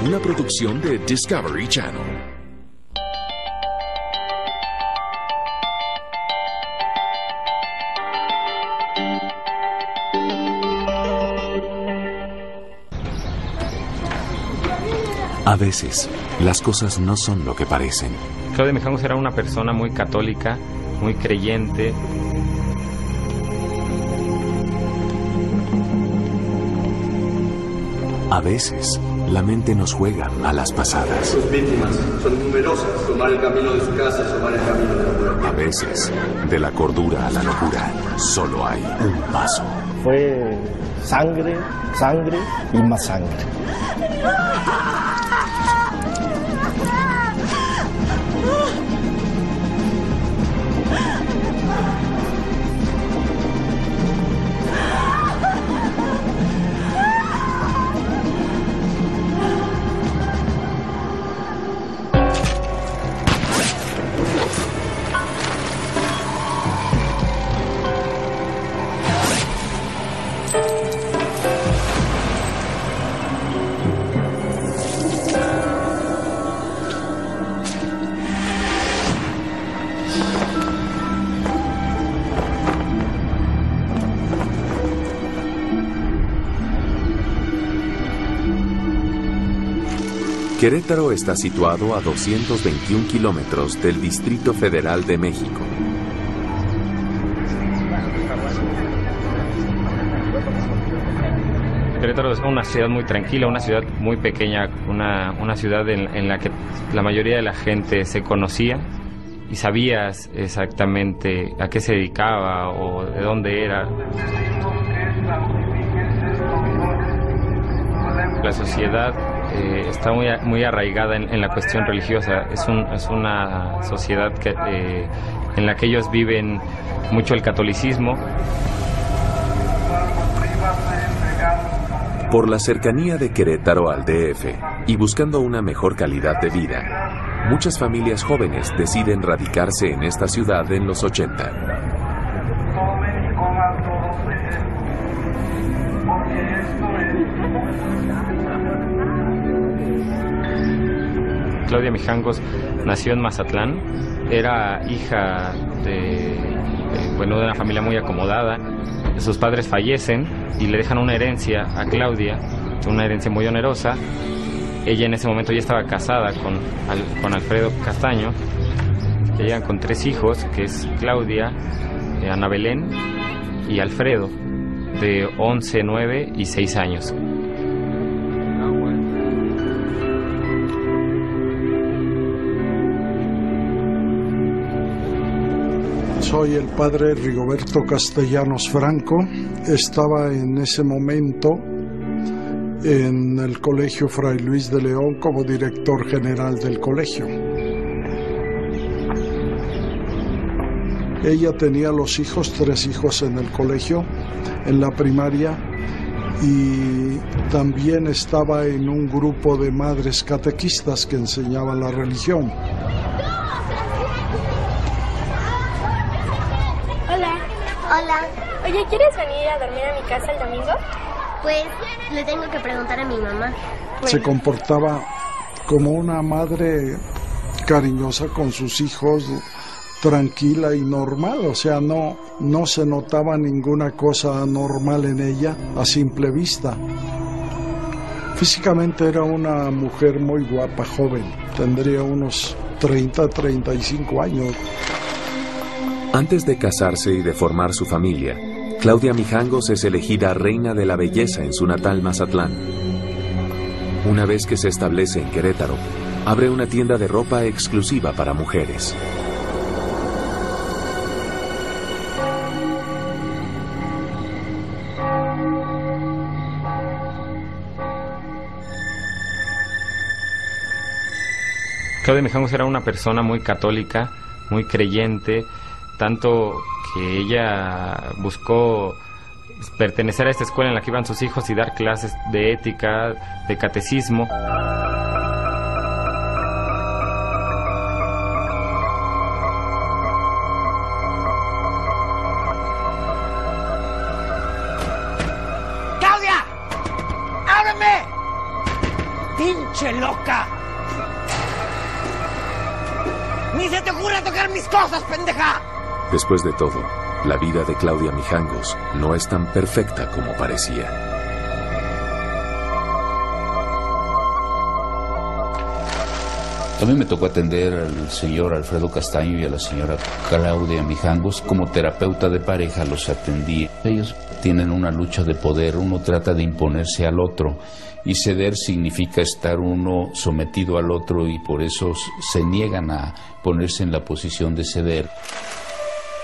una producción de Discovery Channel. A veces, las cosas no son lo que parecen. Claudia Mijangos era una persona muy católica, muy creyente. A veces, la mente nos juega malas pasadas. Sus víctimas son numerosas. Tomar el camino de su casa, tomar el camino de la muerte. A veces, de la cordura a la locura, solo hay un paso. Fue sangre, sangre y más sangre. Querétaro está situado a 221 kilómetros del Distrito Federal de México. Querétaro es una ciudad muy tranquila, una ciudad muy pequeña, una ciudad en la que la mayoría de la gente se conocía y sabías exactamente a qué se dedicaba o de dónde era. La sociedad está muy arraigada en la cuestión religiosa. Es una sociedad en la que ellos viven mucho el catolicismo. Por la cercanía de Querétaro al DF y buscando una mejor calidad de vida, muchas familias jóvenes deciden radicarse en esta ciudad en los 80. Claudia Mijangos nació en Mazatlán, era hija de una familia muy acomodada. Sus padres fallecen y le dejan una herencia a Claudia, una herencia muy onerosa. Ella en ese momento ya estaba casada con Alfredo Castaño. Ya llegan con 3 hijos, que es Claudia, Ana Belén y Alfredo, de 11, 9 y 6 años. Soy el padre Rigoberto Castellanos Franco. Estaba en ese momento en el Colegio Fray Luis de León como director general del colegio. Ella tenía 3 hijos en el colegio, en la primaria, y también estaba en un grupo de madres catequistas que enseñaban la religión. Hola. Oye, ¿quieres venir a dormir a mi casa el domingo? Pues le tengo que preguntar a mi mamá. Bueno. Se comportaba como una madre cariñosa con sus hijos, tranquila y normal, o sea, no se notaba ninguna cosa anormal en ella a simple vista. Físicamente era una mujer muy guapa, joven, tendría unos 30, 35 años. Antes de casarse y de formar su familia, Claudia Mijangos es elegida reina de la belleza en su natal Mazatlán. Una vez que se establece en Querétaro, abre una tienda de ropa exclusiva para mujeres. Claudia Mijangos era una persona muy católica, muy creyente, tanto que ella buscó pertenecer a esta escuela en la que iban sus hijos y dar clases de ética, de catecismo. ¡Pinche loca! ¡Ni se te ocurra tocar mis cosas, pendeja! Después de todo, la vida de Claudia Mijangos no es tan perfecta como parecía. A mí me tocó atender al señor Alfredo Castaño y a la señora Claudia Mijangos. Como terapeuta de pareja los atendí. Ellos tienen una lucha de poder, uno trata de imponerse al otro y ceder significa estar uno sometido al otro y por eso se niegan a ponerse en la posición de ceder.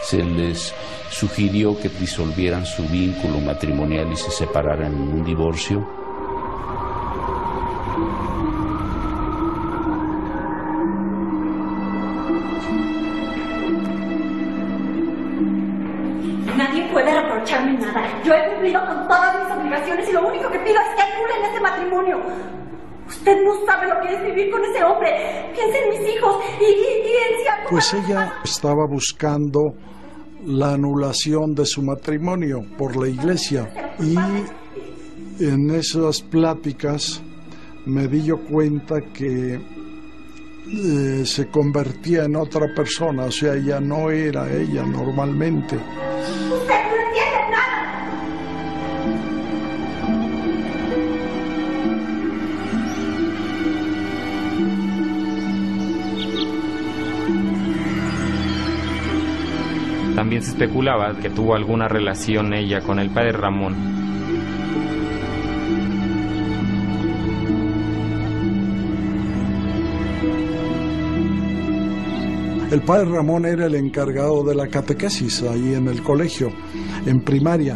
Se les sugirió que disolvieran su vínculo matrimonial y se separaran en un divorcio. Nadie puede reprocharme nada. Yo he cumplido con todas mis obligaciones y lo único que pido es que anulen este matrimonio. Usted no sabe lo que es vivir con ese hombre. Piensa en mis hijos y en si algo... Pues ella estaba buscando la anulación de su matrimonio por la iglesia y en esas pláticas me di yo cuenta que se convertía en otra persona, o sea, ya no era ella normalmente. Usted no entiende nada. También se especulaba que tuvo alguna relación ella con el padre Ramón. El padre Ramón era el encargado de la catequesis ahí en el colegio, en primaria.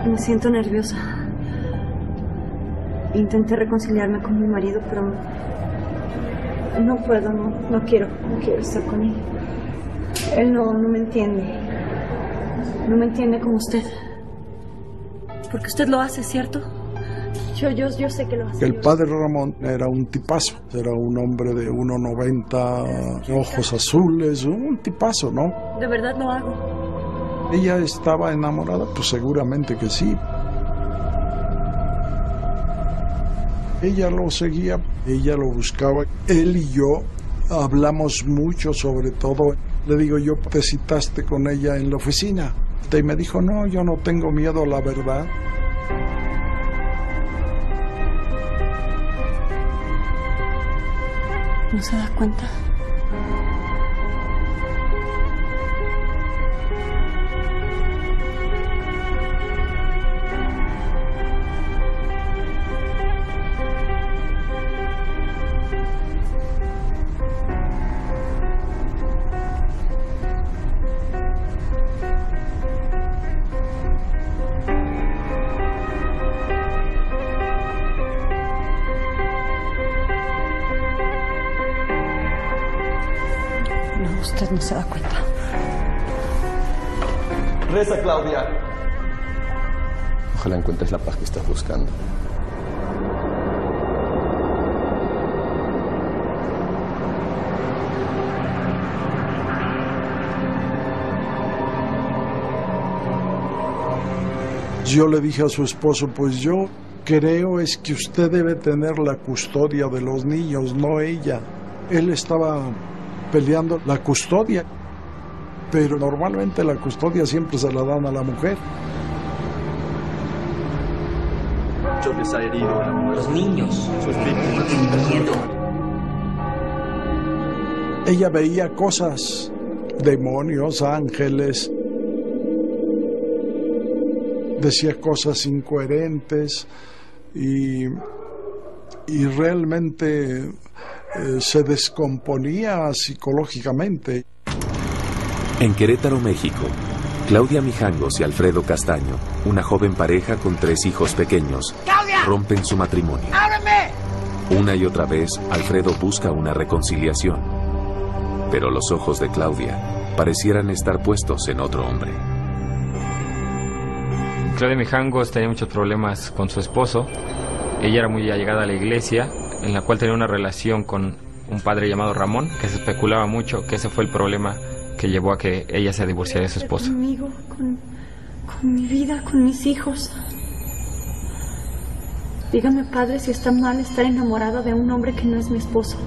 Me siento nerviosa. Intenté reconciliarme con mi marido, pero no puedo, no quiero estar con él. Él no me entiende. No me entiende como usted. Porque usted lo hace, ¿cierto? Yo sé que lo hace. El padre Ramón era un tipazo. Era un hombre de 1,90, ojos azules, un tipazo, ¿no? De verdad lo hago. ¿Ella estaba enamorada? Pues seguramente que sí. Ella lo seguía, ella lo buscaba. Él y yo hablamos mucho, sobre todo. Le digo, yo, ¿te citaste con ella en la oficina? Y me dijo, no, yo no tengo miedo a la verdad. ¿No se da cuenta? Usted no se da cuenta. Reza, Claudia. Ojalá encuentres la paz que estás buscando. Yo le dije a su esposo, pues yo creo es que usted debe tener la custodia de los niños, no ella. Él estaba peleando la custodia, pero normalmente la custodia siempre se la dan a la mujer. Les ha herido a los niños, sus víctimas. Ella veía cosas, demonios, ángeles, decía cosas incoherentes y realmente se descomponía psicológicamente. En Querétaro, México, Claudia Mijangos y Alfredo Castaño, una joven pareja con 3 hijos pequeños, ¡Claudia! Rompen su matrimonio. ¡Ábreme! Una y otra vez, Alfredo busca una reconciliación. Pero los ojos de Claudia parecieran estar puestos en otro hombre. Claudia Mijangos tenía muchos problemas con su esposo. Ella era muy allegada a la iglesia, en la cual tenía una relación con un padre llamado Ramón, que se especulaba mucho que ese fue el problema que llevó a que ella se divorciara de su esposo. Conmigo, con mi vida, con mis hijos. Dígame, padre, si está mal estar enamorada de un hombre que no es mi esposo.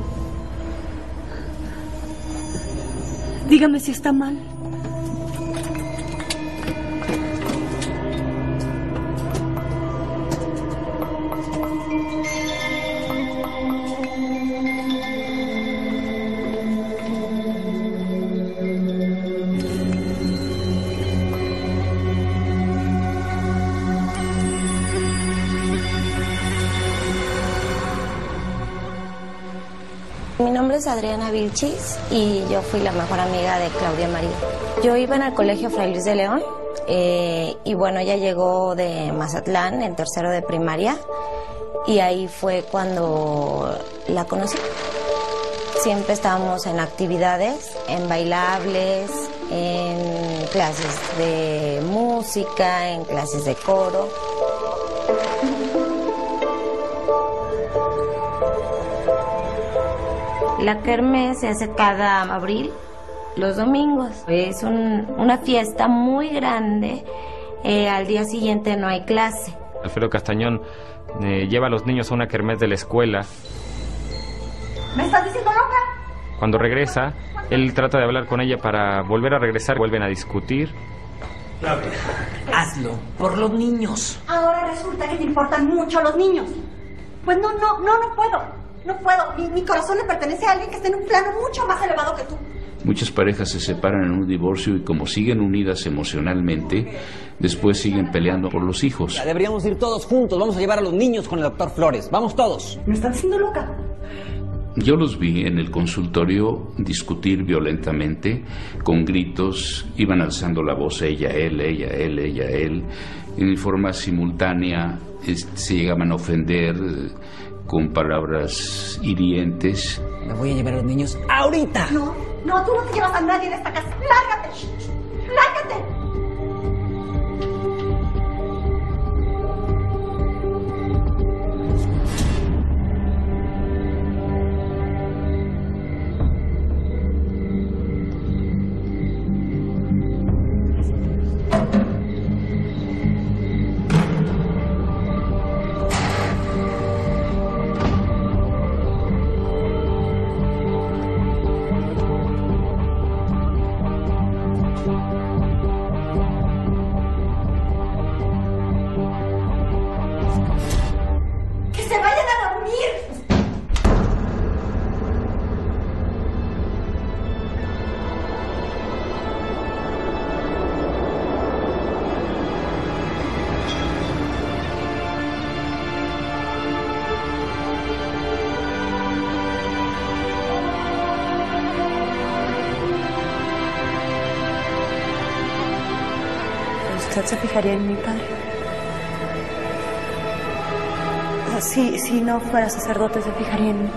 Dígame si está mal. Mi nombre es Adriana Vilchis y yo fui la mejor amiga de Claudia María. Yo iba en el colegio Fray Luis de León y bueno, ella llegó de Mazatlán en tercero de primaria y ahí fue cuando la conocí. Siempre estábamos en actividades, en bailables, en clases de música, en clases de coro. La kermés se hace cada abril, los domingos. Es una fiesta muy grande. Al día siguiente no hay clase. Alfredo Castañón lleva a los niños a una kermés de la escuela. ¿Me estás diciendo loca? Cuando regresa, él trata de hablar con ella para volver a regresar. Vuelven a discutir. Claudia, hazlo por los niños. Ahora resulta que te importan mucho los niños. Pues no puedo. No puedo. Mi corazón le pertenece a alguien que está en un plano mucho más elevado que tú. Muchas parejas se separan en un divorcio y como siguen unidas emocionalmente, después siguen peleando por los hijos. Deberíamos ir todos juntos. Vamos a llevar a los niños con el doctor Flores. Vamos todos. ¿Me están haciendo loca? Yo los vi en el consultorio discutir violentamente, con gritos, iban alzando la voz ella, él, en forma simultánea se llegaban a ofender con palabras hirientes. Me voy a llevar a los niños ahorita. No, tú no te llevas a nadie de esta casa. ¡Lárgate! ¡Lárgate! ¿Usted se fijaría en mi padre? Si no fuera sacerdote, ¿se fijaría en mí?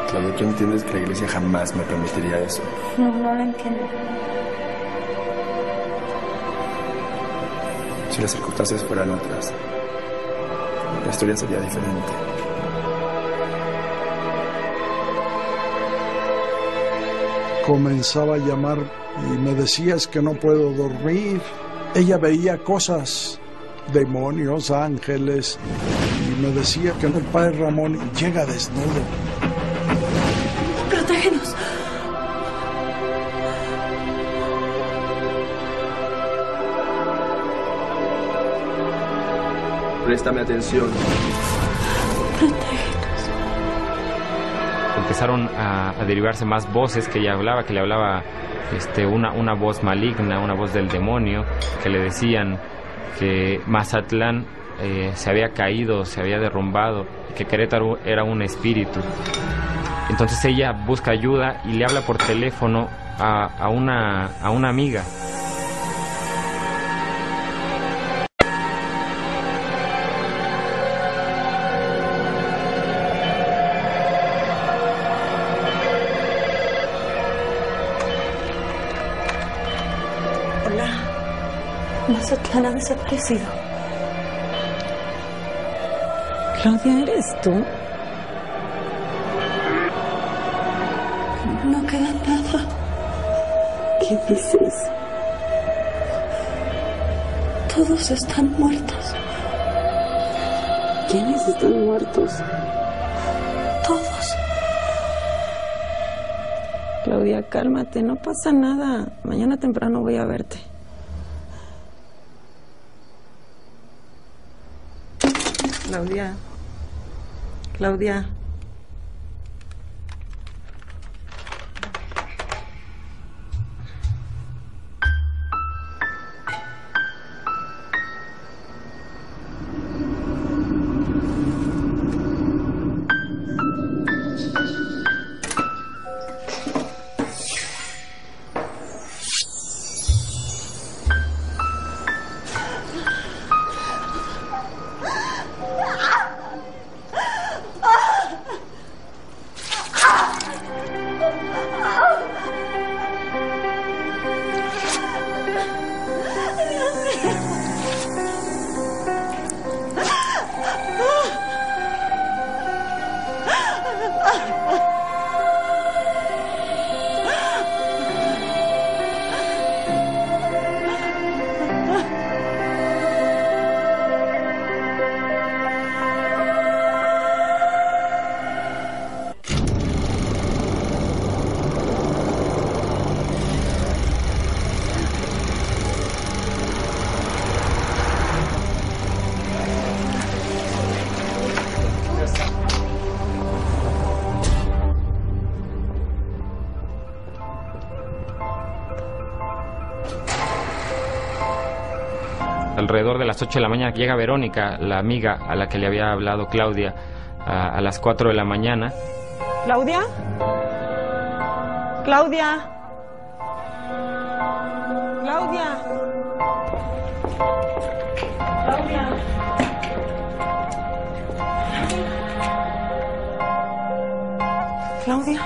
Claudia, tú entiendes que la iglesia jamás me permitiría eso. No lo entiendo. Si las circunstancias fueran otras, la historia sería diferente. Comenzaba a llamar y me decía, es que no puedo dormir. Ella veía cosas, demonios, ángeles, y me decía que el padre Ramón llega desnudo. ¡Protégenos! Préstame atención. Empezaron a derivarse más voces que ella hablaba, que le hablaba una voz maligna, una voz del demonio, que le decían que Mazatlán se había caído, se había derrumbado, que Querétaro era un espíritu. Entonces ella busca ayuda y le habla por teléfono a una amiga. Mazatlán ha desaparecido. Claudia, ¿eres tú? No queda nada. ¿Qué dices? Todos están muertos. ¿Quiénes están muertos? Todos. Claudia, cálmate, no pasa nada. Mañana temprano voy a verte. Claudia. Claudia. Alrededor de las 8 de la mañana llega Verónica, la amiga a la que le había hablado Claudia, a las 4 de la mañana. ¿Claudia? ¿Claudia? ¿Claudia? ¿Claudia? ¿Claudia?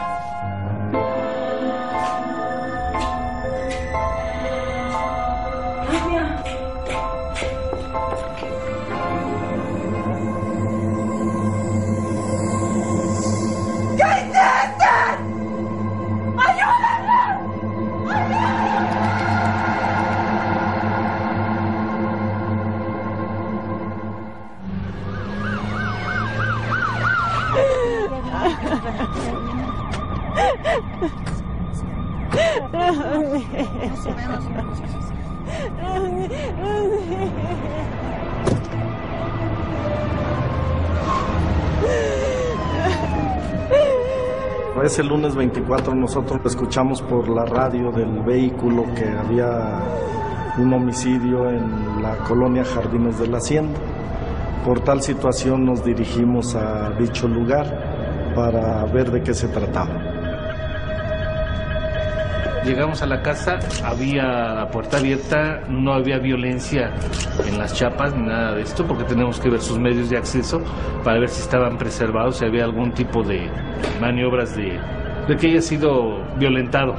Ese lunes 24 nosotros escuchamos por la radio del vehículo que había un homicidio en la colonia Jardines de la Hacienda. Por tal situación nos dirigimos a dicho lugar para ver de qué se trataba. Llegamos a la casa, había la puerta abierta, no había violencia en las chapas ni nada de esto, porque tenemos que ver sus medios de acceso para ver si estaban preservados, si había algún tipo de maniobras de que haya sido violentado.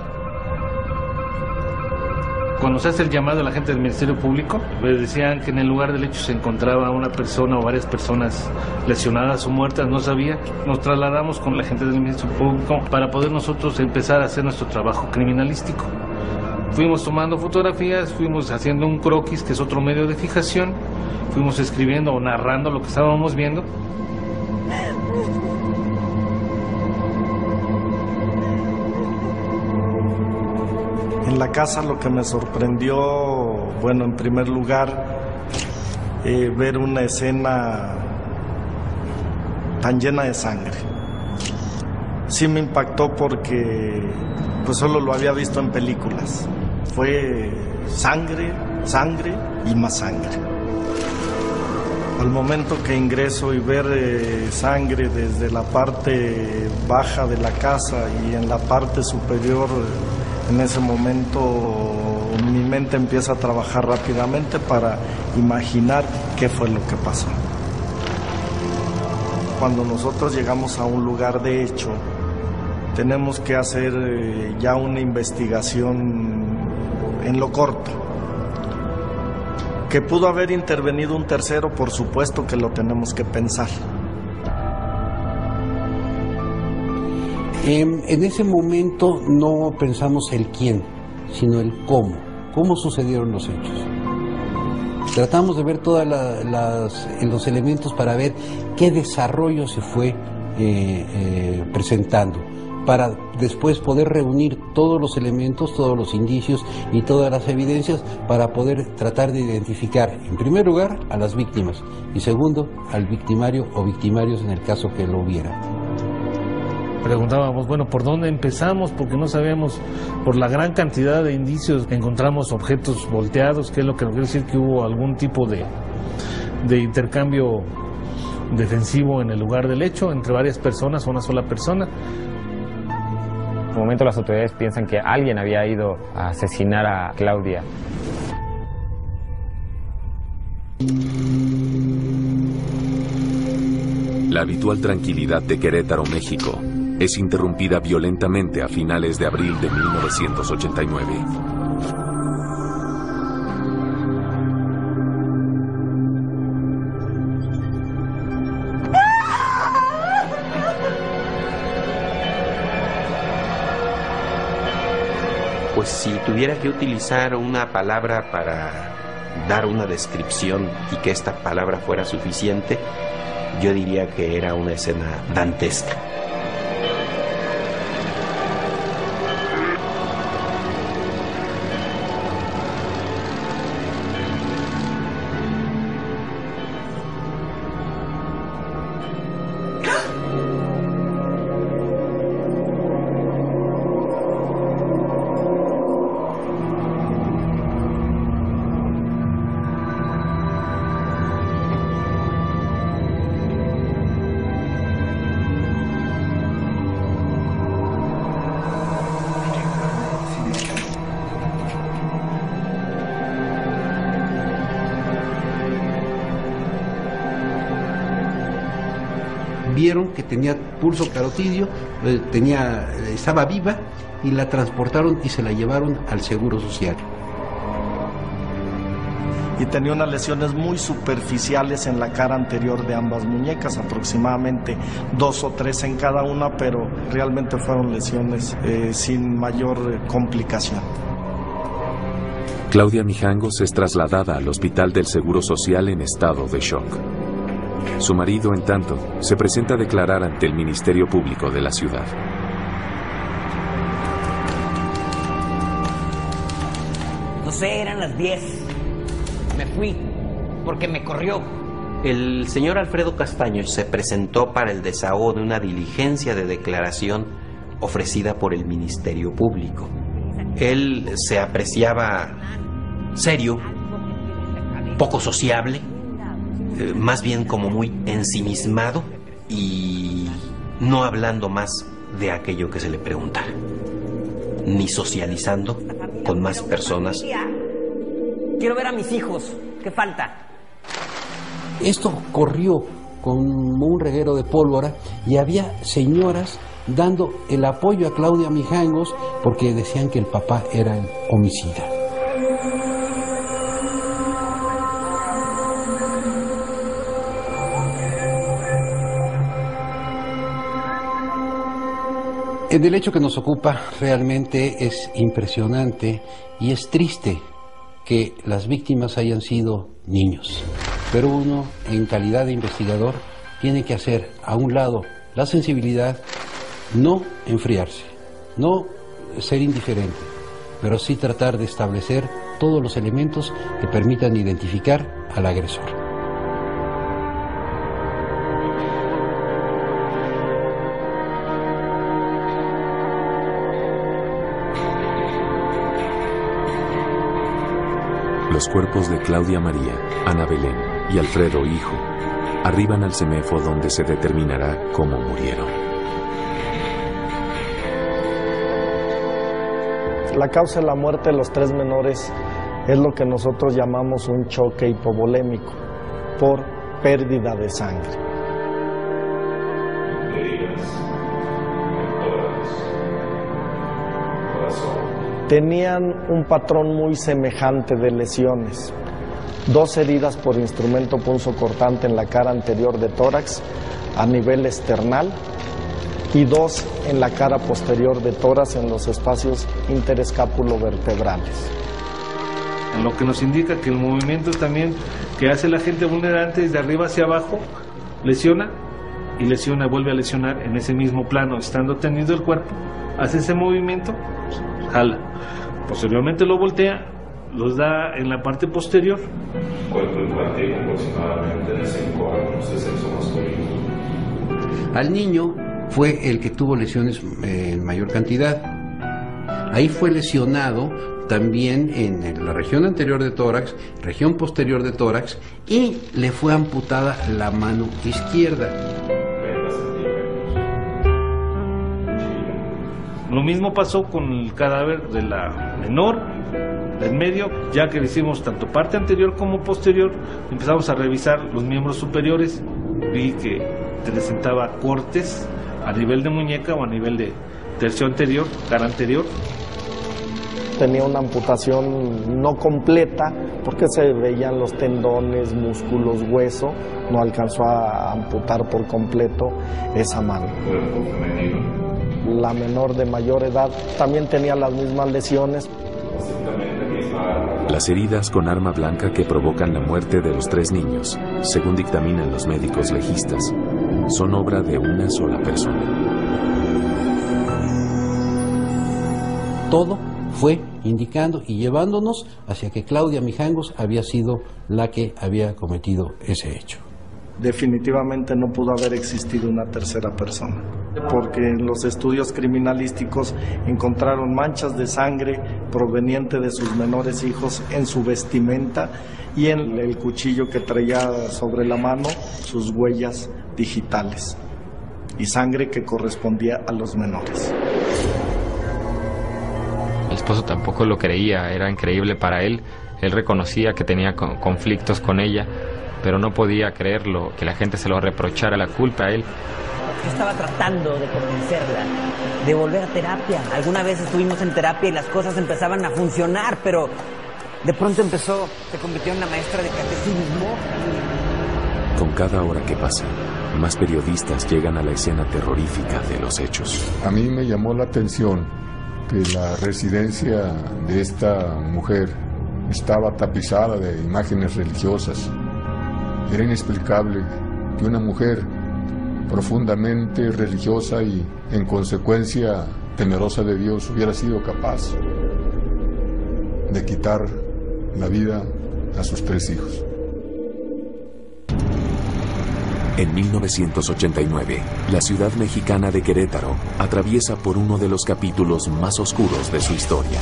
Cuando se hace el llamado a la gente del Ministerio Público, les decían que en el lugar del hecho se encontraba una persona o varias personas lesionadas o muertas, no sabía. Nos trasladamos con la gente del Ministerio Público para poder nosotros empezar a hacer nuestro trabajo criminalístico. Fuimos tomando fotografías, fuimos haciendo un croquis, que es otro medio de fijación, fuimos escribiendo o narrando lo que estábamos viendo. En la casa lo que me sorprendió, bueno, en primer lugar, ver una escena tan llena de sangre. Sí me impactó porque pues solo lo había visto en películas. Fue sangre, sangre y más sangre. Al momento que ingreso y ver sangre desde la parte baja de la casa y en la parte superior, en ese momento mi mente empieza a trabajar rápidamente para imaginar qué fue lo que pasó. Cuando nosotros llegamos a un lugar de hecho, tenemos que hacer ya una investigación en lo corto. Que pudo haber intervenido un tercero, por supuesto que lo tenemos que pensar. En ese momento no pensamos el quién, sino el cómo sucedieron los hechos. Tratamos de ver todos los elementos para ver qué desarrollo se fue presentando, para después poder reunir todos los elementos, todos los indicios y todas las evidencias para poder tratar de identificar, en primer lugar, a las víctimas y segundo, al victimario o victimarios en el caso que lo hubiera. Preguntábamos, bueno, ¿por dónde empezamos? Porque no sabíamos, por la gran cantidad de indicios, encontramos objetos volteados, que es lo que nos quiere decir que hubo algún tipo de intercambio defensivo en el lugar del hecho, entre varias personas o una sola persona. En un momento las autoridades piensan que alguien había ido a asesinar a Claudia. La habitual tranquilidad de Querétaro, México, es interrumpida violentamente a finales de abril de 1989. Pues si tuviera que utilizar una palabra para dar una descripción y que esta palabra fuera suficiente, yo diría que era una escena dantesca. Vieron que tenía pulso carotidio, estaba viva y la transportaron y se la llevaron al Seguro Social. Y tenía unas lesiones muy superficiales en la cara anterior de ambas muñecas, aproximadamente 2 o 3 en cada una, pero realmente fueron lesiones sin mayor complicación. Claudia Mijangos es trasladada al Hospital del Seguro Social en estado de shock. Su marido, en tanto, se presenta a declarar ante el Ministerio Público de la ciudad. No sé, eran las 10. Me fui porque me corrió. El señor Alfredo Castaño se presentó para el desahogo de una diligencia de declaración ofrecida por el Ministerio Público. Él se apreciaba serio, poco sociable, más bien como muy ensimismado y no hablando más de aquello que se le preguntara, ni socializando con más personas. Quiero ver a mis hijos. ¿Qué falta? Esto corrió como un reguero de pólvora y había señoras dando el apoyo a Claudia Mijangos porque decían que el papá era el homicida. El hecho que nos ocupa realmente es impresionante y es triste que las víctimas hayan sido niños. Pero uno, en calidad de investigador, tiene que hacer a un lado la sensibilidad, no enfriarse, no ser indiferente, pero sí tratar de establecer todos los elementos que permitan identificar al agresor. Los cuerpos de Claudia María, Ana Belén y Alfredo, hijo, arriban al CEMEFO donde se determinará cómo murieron. La causa de la muerte de los 3 menores es lo que nosotros llamamos un choque hipovolémico por pérdida de sangre. Tenían un patrón muy semejante de lesiones. 2 heridas por instrumento punzocortante en la cara anterior de tórax a nivel esternal y 2 en la cara posterior de tórax en los espacios interescápulo-vertebrales. Lo que nos indica que el movimiento también que hace la gente vulnerante es de arriba hacia abajo, lesiona y lesiona, vuelve a lesionar en ese mismo plano, estando tendido el cuerpo, hace ese movimiento, jala, posteriormente lo voltea, los da en la parte posterior. Cuerpo infantil aproximadamente de 5 años, de sexo masculino. Al niño fue el que tuvo lesiones en mayor cantidad. Ahí fue lesionado también en la región anterior de tórax, región posterior de tórax, y le fue amputada la mano izquierda. Lo mismo pasó con el cadáver de la menor, del medio, ya que le hicimos tanto parte anterior como posterior, empezamos a revisar los miembros superiores, vi que presentaba cortes a nivel de muñeca o a nivel de tercio anterior, cara anterior. Tenía una amputación no completa porque se veían los tendones, músculos, hueso, no alcanzó a amputar por completo esa mano. La menor de mayor edad también tenía las mismas lesiones. Las heridas con arma blanca que provocan la muerte de los 3 niños, según dictaminan los médicos legistas, son obra de una sola persona. Todo fue indicando y llevándonos hacia que Claudia Mijangos había sido la que había cometido ese hecho. Definitivamente no pudo haber existido una tercera persona, porque en los estudios criminalísticos encontraron manchas de sangre proveniente de sus menores hijos en su vestimenta y en el cuchillo que traía sobre la mano, sus huellas digitales y sangre que correspondía a los menores. El esposo tampoco lo creía, era increíble para él. Él reconocía que tenía conflictos con ella, pero no podía creerlo, que la gente se lo reprochara la culpa a él. Yo estaba tratando de convencerla de volver a terapia. Alguna vez estuvimos en terapia y las cosas empezaban a funcionar, pero de pronto se convirtió en la maestra de catecismo. Con cada hora que pasa, más periodistas llegan a la escena terrorífica de los hechos. A mí me llamó la atención que la residencia de esta mujer estaba tapizada de imágenes religiosas. Era inexplicable que una mujer profundamente religiosa y, en consecuencia, temerosa de Dios, hubiera sido capaz de quitar la vida a sus 3 hijos. En 1989, la ciudad mexicana de Querétaro atraviesa por uno de los capítulos más oscuros de su historia.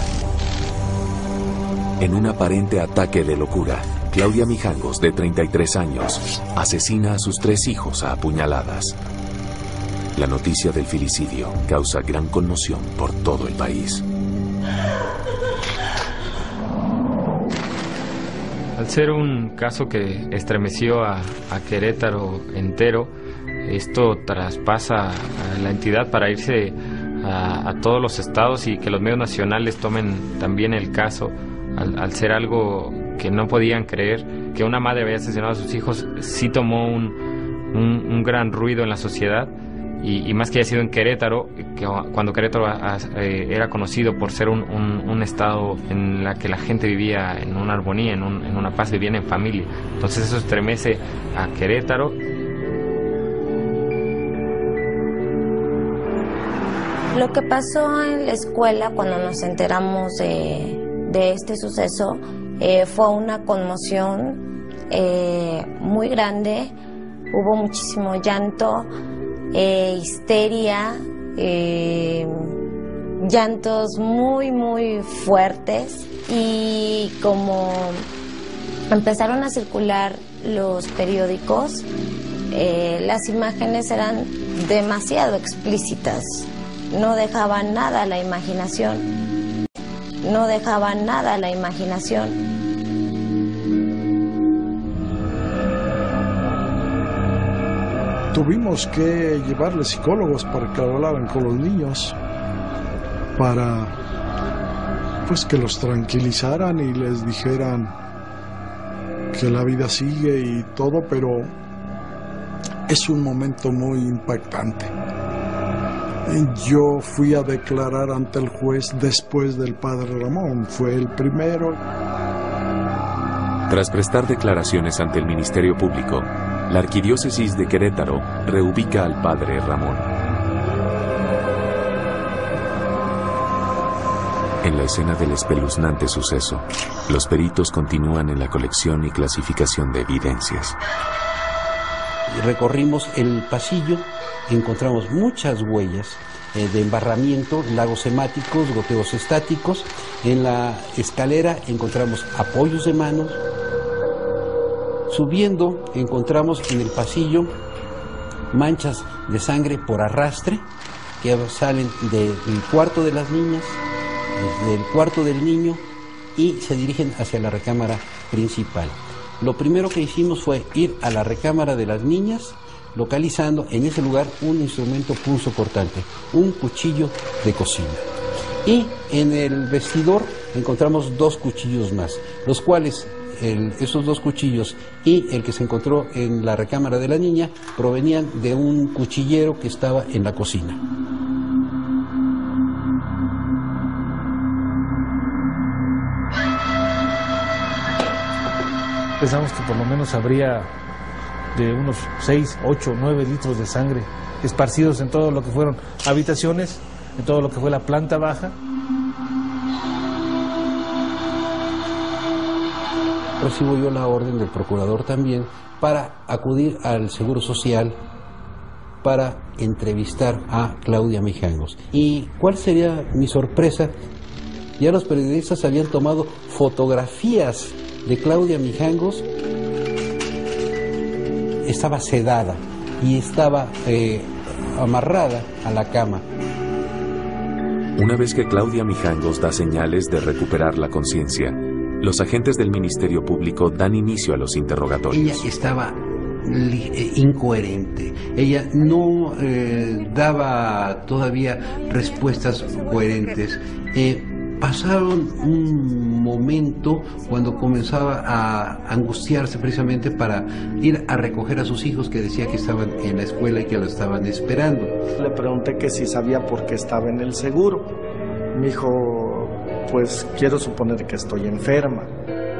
En un aparente ataque de locura, Claudia Mijangos, de 33 años, asesina a sus 3 hijos a apuñaladas. La noticia del filicidio causa gran conmoción por todo el país. Al ser un caso que estremeció a Querétaro entero, esto traspasa a la entidad para irse a todos los estados y que los medios nacionales tomen también el caso, al ser algo que no podían creer, que una madre había asesinado a sus hijos, sí tomó un gran ruido en la sociedad. Y más que haya sido en Querétaro, que cuando Querétaro era conocido por ser un estado en la que la gente vivía en una armonía, en una paz, vivían en familia. Entonces eso estremece a Querétaro. Lo que pasó en la escuela cuando nos enteramos de este suceso fue una conmoción muy grande. Hubo muchísimo llanto, histeria, llantos muy fuertes, y como empezaron a circular los periódicos, las imágenes eran demasiado explícitas, no dejaban nada a la imaginación, no dejaban nada a la imaginación. Tuvimos que llevarles psicólogos para que hablaran con los niños, para pues que los tranquilizaran y les dijeran que la vida sigue y todo, pero es un momento muy impactante. Yo fui a declarar ante el juez después del padre Ramón, fue el primero. Tras prestar declaraciones ante el Ministerio Público, la Arquidiócesis de Querétaro reubica al padre Ramón. En la escena del espeluznante suceso, los peritos continúan en la colección y clasificación de evidencias. Recorrimos el pasillo, encontramos muchas huellas de embarramiento, lagos hemáticos, goteos estáticos. En la escalera encontramos apoyos de manos. Subiendo encontramos en el pasillo manchas de sangre por arrastre que salen del cuarto de las niñas, del cuarto del niño, y se dirigen hacia la recámara principal. Lo primero que hicimos fue ir a la recámara de las niñas, localizando en ese lugar un instrumento punzocortante, un cuchillo de cocina. Y en el vestidor encontramos 2 cuchillos más, los cuales esos 2 cuchillos y el que se encontró en la recámara de la niña provenían de un cuchillero que estaba en la cocina. Pensamos que por lo menos habría de unos 6, 8, 9 litros de sangre esparcidos en todo lo que fueron habitaciones, en todo lo que fue la planta baja. Recibo yo la orden del procurador también para acudir al Seguro Social para entrevistar a Claudia Mijangos. ¿Y cuál sería mi sorpresa? Ya los periodistas habían tomado fotografías de Claudia Mijangos. Estaba sedada y estaba amarrada a la cama. Una vez que Claudia Mijangos da señales de recuperar la conciencia, los agentes del Ministerio Público dan inicio a los interrogatorios. Ella estaba incoherente. Ella no daba todavía respuestas coherentes. Pasaron un momento cuando comenzaba a angustiarse precisamente para ir a recoger a sus hijos, que decía que estaban en la escuela y que lo estaban esperando. Le pregunté que si sabía por qué estaba en el seguro. Me dijo, pues quiero suponer que estoy enferma.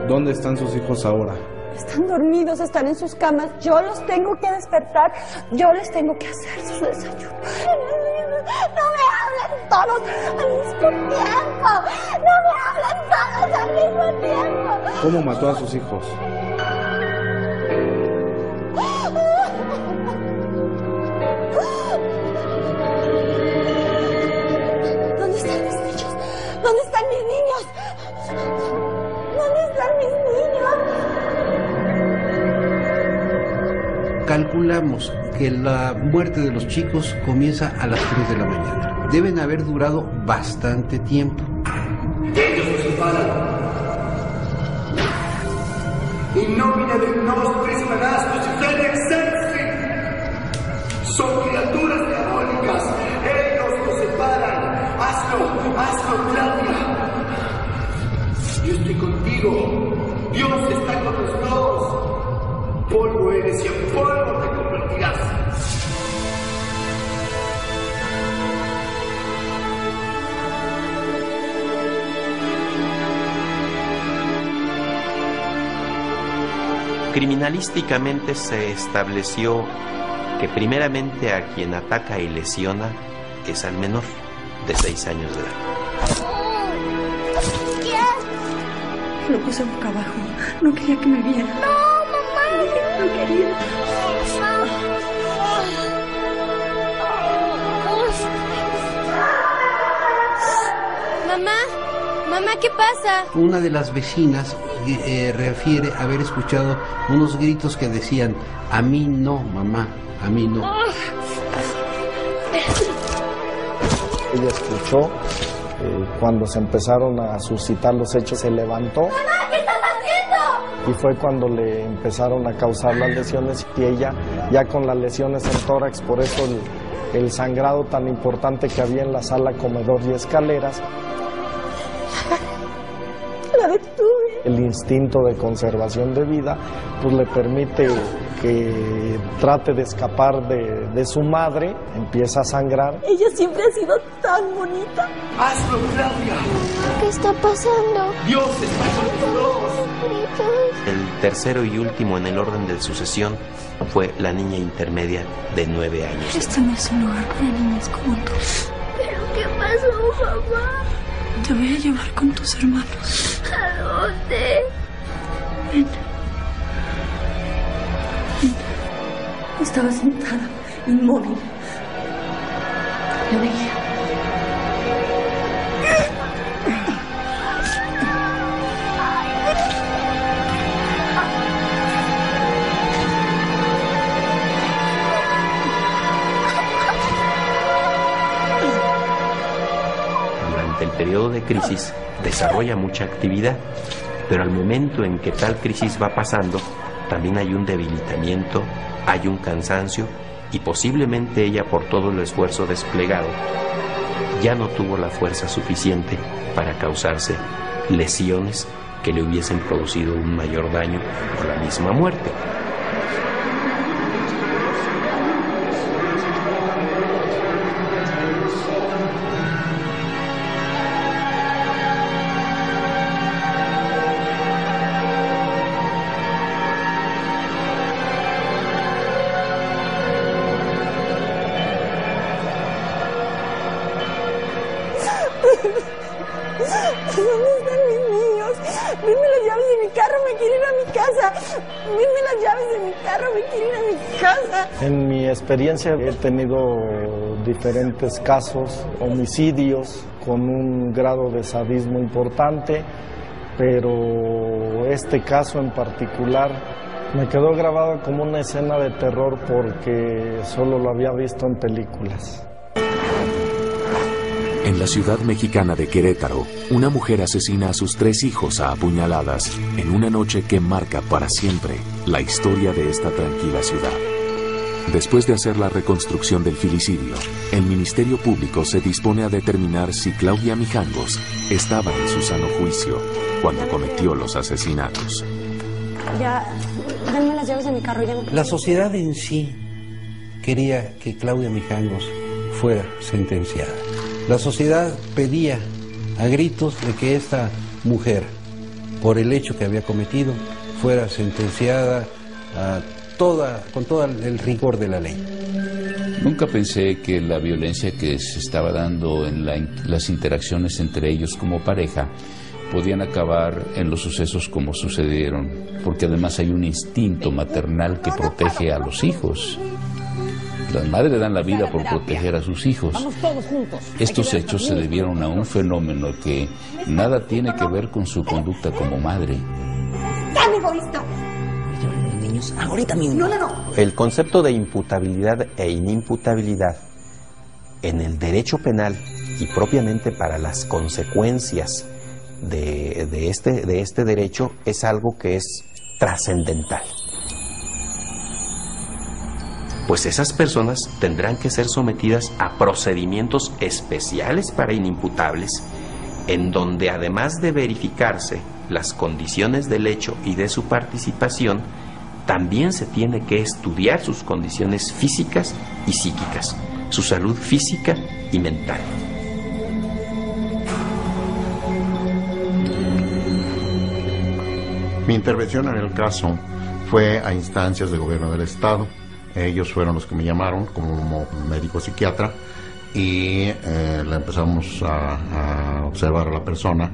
¿Dónde están sus hijos ahora? Están dormidos, están en sus camas. Yo los tengo que despertar. Yo les tengo que hacer su desayuno. No me hablen todos al mismo tiempo. No me hablen todos al mismo tiempo. ¿Cómo mató a sus hijos? ¿Dónde están mis niños? ¿Dónde están mis niños? ¿Dónde están mis niños? Calculamos que la muerte de los chicos comienza a las 3 de la mañana. Deben haber durado bastante tiempo. Ellos nos separan. In nomine del nostris manastus fede excelsi. Son criaturas diabólicas. Ellos nos separan. Hazlo, Claudia. Yo estoy contigo. Dios está con nosotros. Polvo eres y en polvo te convertirás. Criminalísticamente se estableció que primeramente a quien ataca y lesiona es al menor de 6 años de edad. Lo puse boca abajo. No quería que me viera. No quería. Mamá, ¿qué pasa? Una de las vecinas refiere haber escuchado unos gritos que decían: a mí no, mamá, a mí no. Ella escuchó cuando se empezaron a suscitar los hechos, se levantó. ¡Mamá, qué estás haciendo! Y fue cuando le empezaron a causar las lesiones y ella ya con las lesiones en tórax, por eso el sangrado tan importante que había en la sala, comedor y escaleras. La detuve. El instinto de conservación de vida pues le permite que trate de escapar de su madre, empieza a sangrar. Ella siempre ha sido tan bonita. ¡Hazlo, Claudia! ¿Qué está pasando? ¡Dios está con nosotros! El tercero y último en el orden de sucesión fue la niña intermedia de 9 años. Este no es un lugar para niñas como tú. ¿Pero qué pasó, mamá? Te voy a llevar con tus hermanos. ¿A dónde? Ven. Ven. Estaba sentada, inmóvil. La veía. Durante el periodo de crisis desarrolla mucha actividad, pero al momento en que tal crisis va pasando, también hay un debilitamiento, hay un cansancio y posiblemente ella, por todo el esfuerzo desplegado, ya no tuvo la fuerza suficiente para causarse lesiones que le hubiesen producido un mayor daño o la misma muerte. ¿Dónde están mis niños? Denme las llaves de mi carro, me quiero ir a mi casa. Denme las llaves de mi carro, me quiero ir a mi casa. En mi experiencia he tenido diferentes casos, homicidios con un grado de sadismo importante, pero este caso en particular me quedó grabado como una escena de terror porque solo lo había visto en películas. En la ciudad mexicana de Querétaro, una mujer asesina a sus 3 hijos a apuñaladas en una noche que marca para siempre la historia de esta tranquila ciudad. Después de hacer la reconstrucción del filicidio, el Ministerio Público se dispone a determinar si Claudia Mijangos estaba en su sano juicio cuando cometió los asesinatos. Ya, denme las llaves de mi carro, ya no... La sociedad en sí quería que Claudia Mijangos fuera sentenciada. La sociedad pedía a gritos de que esta mujer, por el hecho que había cometido, fuera sentenciada con todo el rigor de la ley. Nunca pensé que la violencia que se estaba dando en las interacciones entre ellos como pareja podían acabar en los sucesos como sucedieron, porque además hay un instinto maternal que protege a los hijos. Las madres dan la vida por proteger a sus hijos. Vamos todos juntos. Estos hechos se debieron a un fenómeno que nada tiene que ver con su conducta como madre. ¡Tan egoísta! Los niños, ahorita mismo. No. El concepto de imputabilidad e inimputabilidad en el derecho penal y propiamente para las consecuencias de este derecho es algo que es trascendental. Pues esas personas tendrán que ser sometidas a procedimientos especiales para inimputables, en donde además de verificarse las condiciones del hecho y de su participación, también se tiene que estudiar sus condiciones físicas y psíquicas, su salud física y mental. Mi intervención en el caso fue a instancias del gobierno del estado. Ellos fueron los que me llamaron como médico psiquiatra y la empezamos a observar a la persona.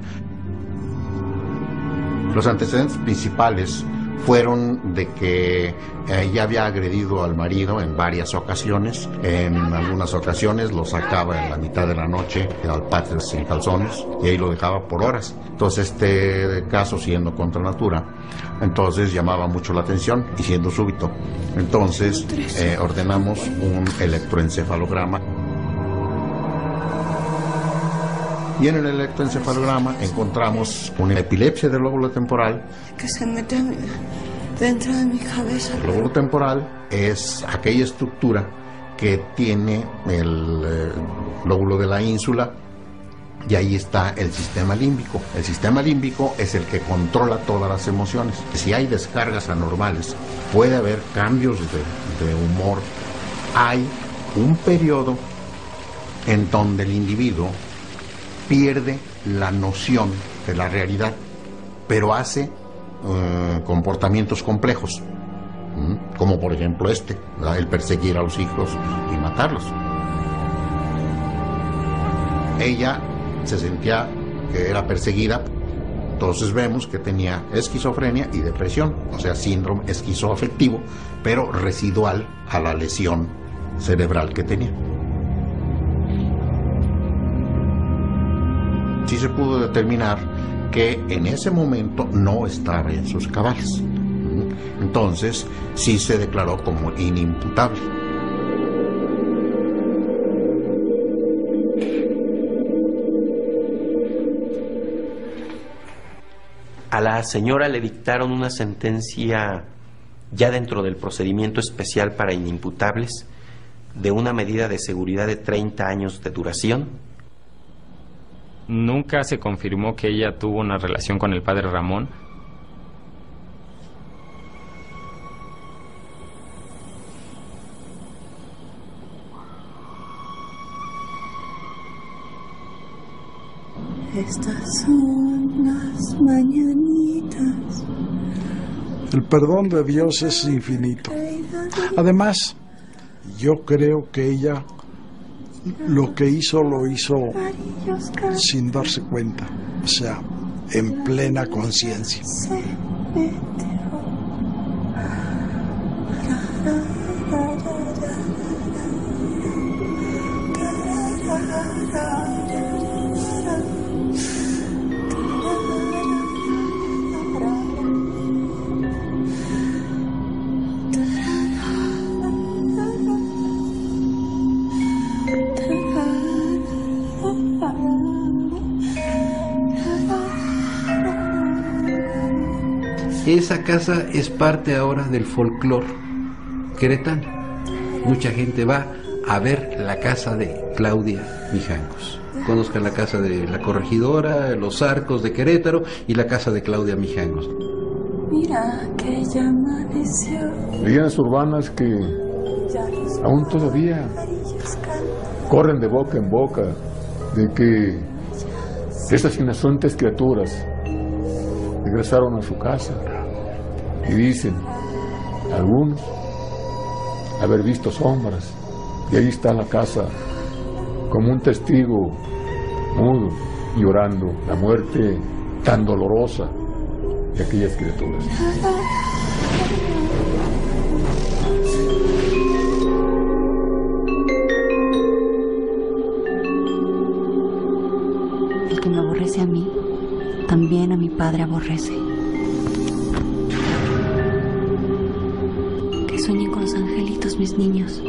Los antecedentes principales fueron de que ella había agredido al marido en varias ocasiones. En algunas ocasiones lo sacaba en la mitad de la noche al patio sin calzones y ahí lo dejaba por horas. Entonces este caso, siendo contra natura, entonces llamaba mucho la atención y siendo súbito. Entonces ordenamos un electroencefalograma. Y en el electroencefalograma encontramos una epilepsia del lóbulo temporal. Que se mete dentro de mi cabeza. El lóbulo temporal es aquella estructura que tiene el lóbulo de la ínsula Y ahí está el sistema límbico. El sistema límbico es el que controla todas las emociones. Si hay descargas anormales, puede haber cambios de humor. Hay un periodo en donde el individuo pierde la noción de la realidad, pero hace comportamientos complejos, como por ejemplo el perseguir a los hijos y matarlos. Ella se sentía que era perseguida, entonces vemos que tenía esquizofrenia y depresión, o sea, síndrome esquizoafectivo, pero residual a la lesión cerebral que tenía. Sí se pudo determinar que en ese momento no estaba en sus cabales. Entonces, sí se declaró como inimputable. A la señora le dictaron una sentencia ya dentro del procedimiento especial para inimputables de una medida de seguridad de 30 años de duración. Nunca se confirmó que ella tuvo una relación con el padre Ramón. Estas son las mañanitas. El perdón de Dios es infinito. Además, yo creo que ella lo que hizo lo hizo sin darse cuenta, o sea, en plena conciencia. Esa casa es parte ahora del folclore queretano. Mucha gente va a ver la casa de Claudia Mijangos. Conozcan la casa de la corregidora, los arcos de Querétaro y la casa de Claudia Mijangos. Mira que ya amaneció. Leyendas urbanas que aún todavía corren de boca en boca, de que estas inocentes criaturas regresaron a su casa y dicen algunos haber visto sombras, y ahí está la casa como un testigo mudo, llorando la muerte tan dolorosa de aquellas criaturas. El que me aborrece a mí, también a mi padre aborrece. Que sueñen con los angelitos, mis niños.